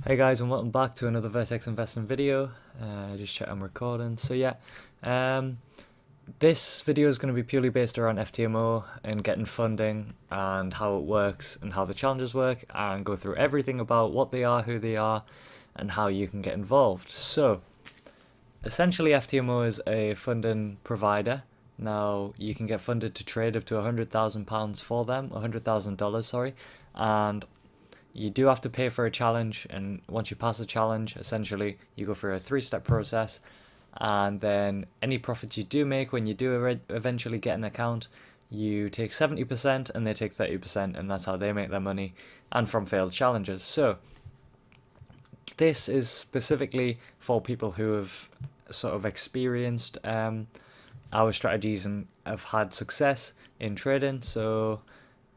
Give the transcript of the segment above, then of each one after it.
Hey guys, and welcome back to another Vertex Investing video. Just check I'm recording. Um, this video is going to be purely based around FTMO and getting funding and how it works and how the challenges work, and go through everything about what they are, who they are, and how you can get involved. So, essentially, FTMO is a funding provider. Now, you can get funded to trade up to £100,000 for them, $100,000, sorry, and you do have to pay for a challenge, and once you pass the challenge, essentially you go through a three-step process, and then any profits you do make when you do eventually get an account, you take 70% and they take 30%, and that's how they make their money, and from failed challenges. So this is specifically for people who have sort of experienced our strategies and have had success in trading. So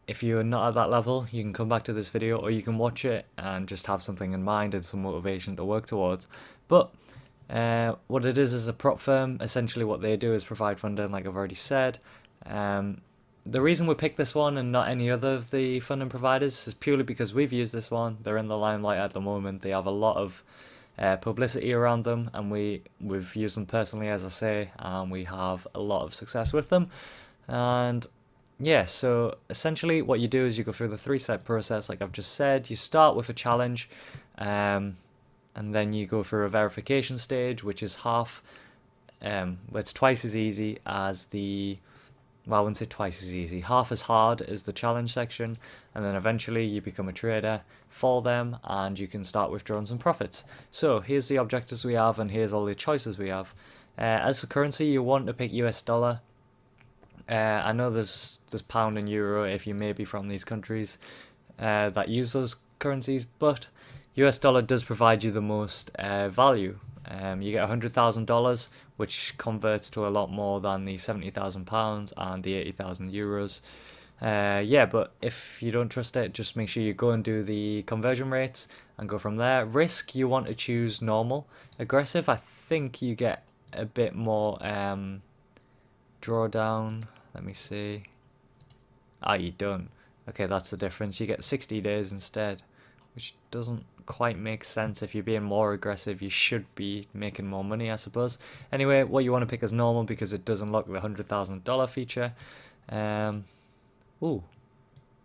if you're not at that level, you can come back to this video, or you can watch it and just have something in mind and some motivation to work towards. But what it is a prop firm. Essentially what they do is provide funding, like I've already said. The reason we picked this one and not any other of the funding providers is purely because we've used this one. They're in the limelight at the moment. They have a lot of publicity around them, and we've used them personally, as I say, and we have a lot of success with them. And yeah, so essentially what you do is you go through the three-step process, like I've just said. You start with a challenge, and then you go through a verification stage, which is it's twice as easy as well, I wouldn't say twice as easy, half as hard as the challenge section, and then eventually you become a trader for them, and you can start withdrawing some profits. So here's the objectives we have, and here's all the choices we have. As for currency, you want to pick US dollar. I know there's pound and euro if you may be from these countries that use those currencies, but US dollar does provide you the most value. You get $100,000, which converts to a lot more than the £70,000 and the €80,000. Yeah, but if you don't trust it, just make sure you go and do the conversion rates and go from there. Risk, you want to choose normal. Aggressive, I think you get a bit more drawdown. Let me see. You don't. Okay, that's the difference. You get 60 days instead, which doesn't quite make sense. If you're being more aggressive, you should be making more money, I suppose. Anyway, what you want to pick is normal because it does unlock the $100,000 feature. Ooh,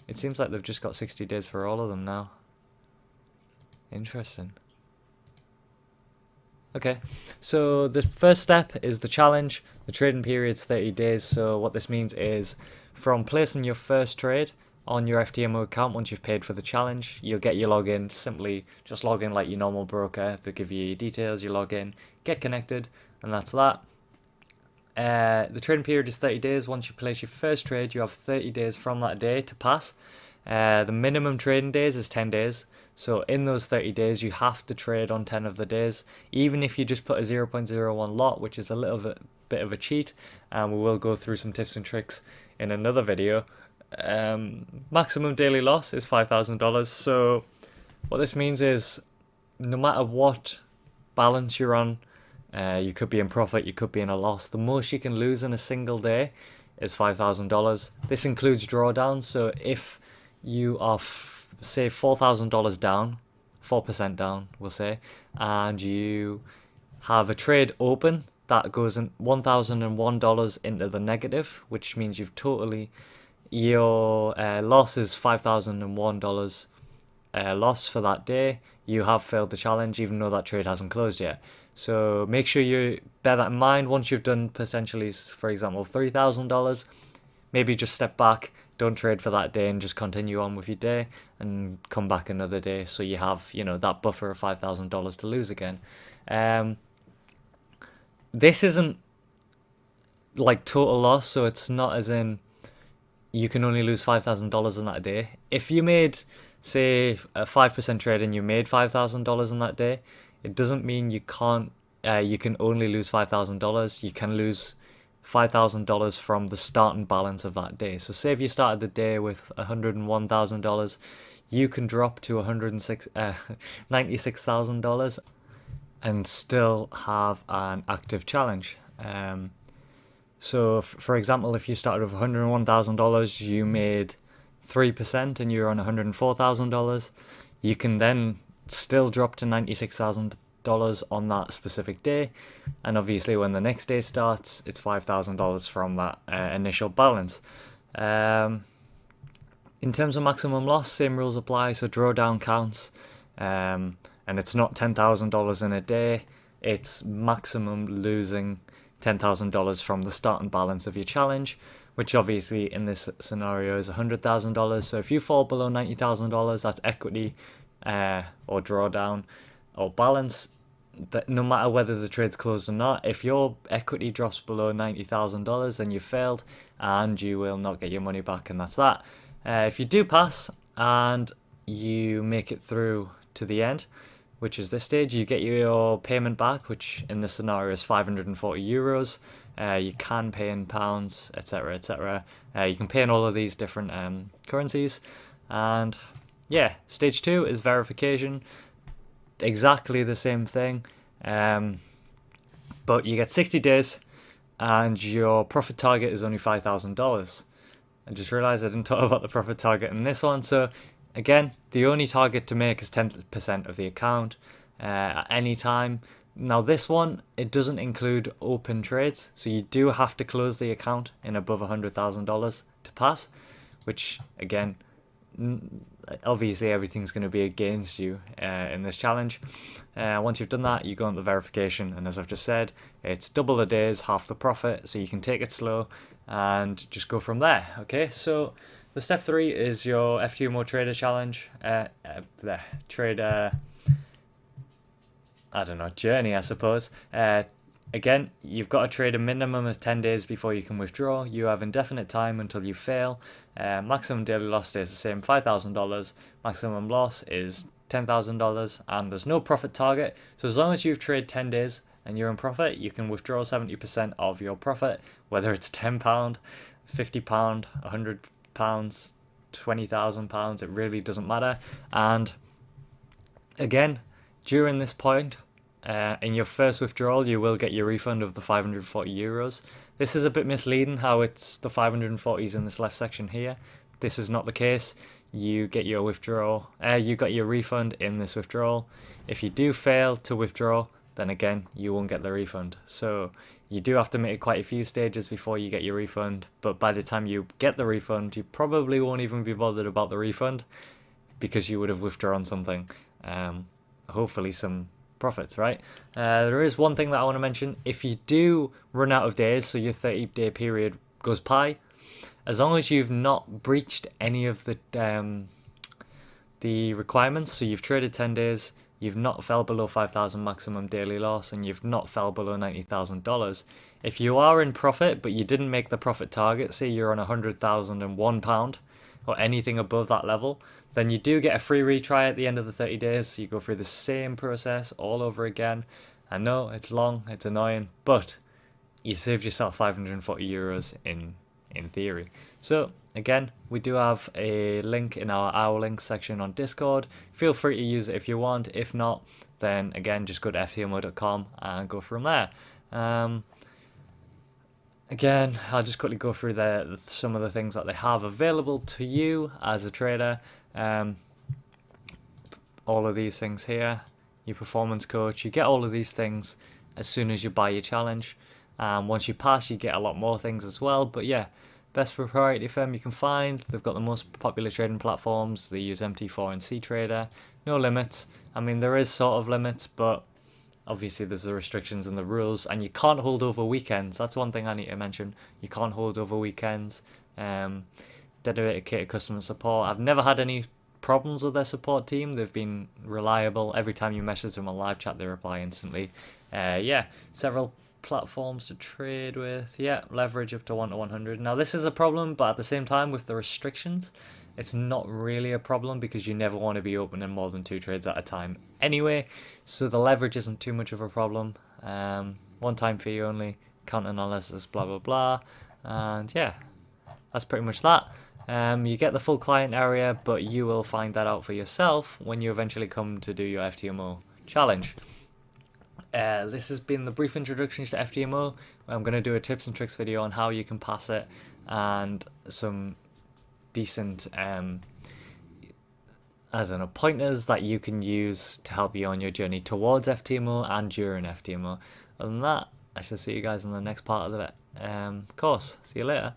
it seems like they've just got 60 days for all of them now. Interesting. Okay, so the first step is the challenge. The trading period's 30 days, so what this means is from placing your first trade on your FTMO account, once you've paid for the challenge, you'll get your login. Simply just log in like your normal broker. They'll give you your details, you log in, get connected, and that's that. The trading period is 30 days. Once you place your first trade, you have 30 days from that day to pass. The minimum trading days is 10 days. So in those 30 days, you have to trade on 10 of the days, even if you just put a 0.01 lot, which is a little bit of a cheat. And we will go through some tips and tricks in another video. Maximum daily loss is $5,000. So what this means is no matter what balance you're on, you could be in profit, you could be in a loss. The most you can lose in a single day is $5,000. This includes drawdowns. So if you are say $4,000 down, 4% down, we'll say, and you have a trade open that goes in $1,001 into the negative, which means your loss is $5,001 loss for that day. You have failed the challenge, even though that trade hasn't closed yet. So make sure you bear that in mind. Once you've done potentially, for example, $3,000, maybe just step back, don't trade for that day, and just continue on with your day and come back another day, so you have, that buffer of $5,000 to lose again. This isn't like total loss, so it's not as in you can only lose $5,000 in that day. If you made, say, a 5% trade and you made $5,000 in that day, it doesn't mean you can't. You can only lose $5,000. You can lose $5,000 from the starting balance of that day. So say if you started the day with $101,000, you can drop to $96,000 and still have an active challenge. So for example, if you started with $101,000, you made 3% and you're on $104,000, you can then still drop to $96,000 on that specific day, and obviously when the next day starts, it's $5,000 from that initial balance. In terms of maximum loss, same rules apply. So drawdown counts, and it's not $10,000 in a day. It's maximum losing $10,000 from the starting balance of your challenge, which obviously in this scenario is $100,000. So if you fall below $90,000, that's equity or drawdown or balance. That no matter whether the trade's closed or not, if your equity drops below $90,000, then you failed and you will not get your money back, and that's that. If you do pass and you make it through to the end, which is this stage, you get your payment back, which in this scenario is €540. You can pay in pounds, etc., etc. You can pay in all of these different currencies. And yeah, stage 2 is verification. Exactly the same thing, but you get 60 days and your profit target is only $5,000. I just realized I didn't talk about the profit target in this one. So again, the only target to make is 10% of the account at any time. Now this one, it doesn't include open trades, so you do have to close the account in above $100,000 to pass, which again, obviously everything's going to be against you in this challenge. Once you've done that, you go on the verification, and as I've just said, it's double the days, half the profit, so you can take it slow and just go from there. Okay, so the step 3 is your FTMO trader challenge, trader, I don't know, journey, I suppose. Again, you've got to trade a minimum of 10 days before you can withdraw. You have indefinite time until you fail. Maximum daily loss stays the same, $5,000. Maximum loss is $10,000, and there's no profit target. So as long as you've traded 10 days and you're in profit, you can withdraw 70% of your profit, whether it's £10, £50, £100, £20,000, it really doesn't matter. And again, during this point, in your first withdrawal, you will get your refund of the €540. This is a bit misleading how it's the 540s in this left section here. This is not the case. You get your you got your refund in this withdrawal. If you do fail to withdraw, then again, you won't get the refund. So you do have to make quite a few stages before you get your refund, but by the time you get the refund, you probably won't even be bothered about the refund because you would have withdrawn something. Hopefully some profits, right? There is one thing that I want to mention. If you do run out of days, so your 30-day period goes by, as long as you've not breached any of the requirements, so you've traded 10 days, you've not fell below 5,000 maximum daily loss, and you've not fell below $90,000. If you are in profit, but you didn't make the profit target, say you're on £100,001 or anything above that level, then you do get a free retry at the end of the 30 days. So you go through the same process all over again. I know it's long, it's annoying, but you saved yourself €540 in theory. So again, we do have a link in our links section on Discord. Feel free to use it if you want. If not, then again, just go to ftmo.com and go from there. Again, I'll just quickly go through some of the things that they have available to you as a trader. All of these things here, your performance coach, you get all of these things as soon as you buy your challenge. Once you pass, you get a lot more things as well. But yeah, best proprietary firm you can find. They've got the most popular trading platforms. They use MT4 and CTrader. No limits. I mean, there is sort of limits, but obviously there's the restrictions and the rules, and you can't hold over weekends. That's one thing I need to mention. You can't hold over weekends. Dedicated customer support. I've never had any problems with their support team. They've been reliable. Every time you message them on live chat, they reply instantly. Yeah, several platforms to trade with. Yeah, leverage up to 1 to 100. Now this is a problem, but at the same time, with the restrictions, it's not really a problem because you never want to be opening more than 2 trades at a time anyway. So the leverage isn't too much of a problem. One-time fee only, count analysis, blah blah blah, and yeah, that's pretty much that. You get the full client area, but you will find that out for yourself when you eventually come to do your FTMO challenge. This has been the brief introduction to FTMO. I'm going to do a tips and tricks video on how you can pass it and some decent I don't know, pointers that you can use to help you on your journey towards FTMO and during FTMO. Other than that, I shall see you guys in the next part of the course. See you later.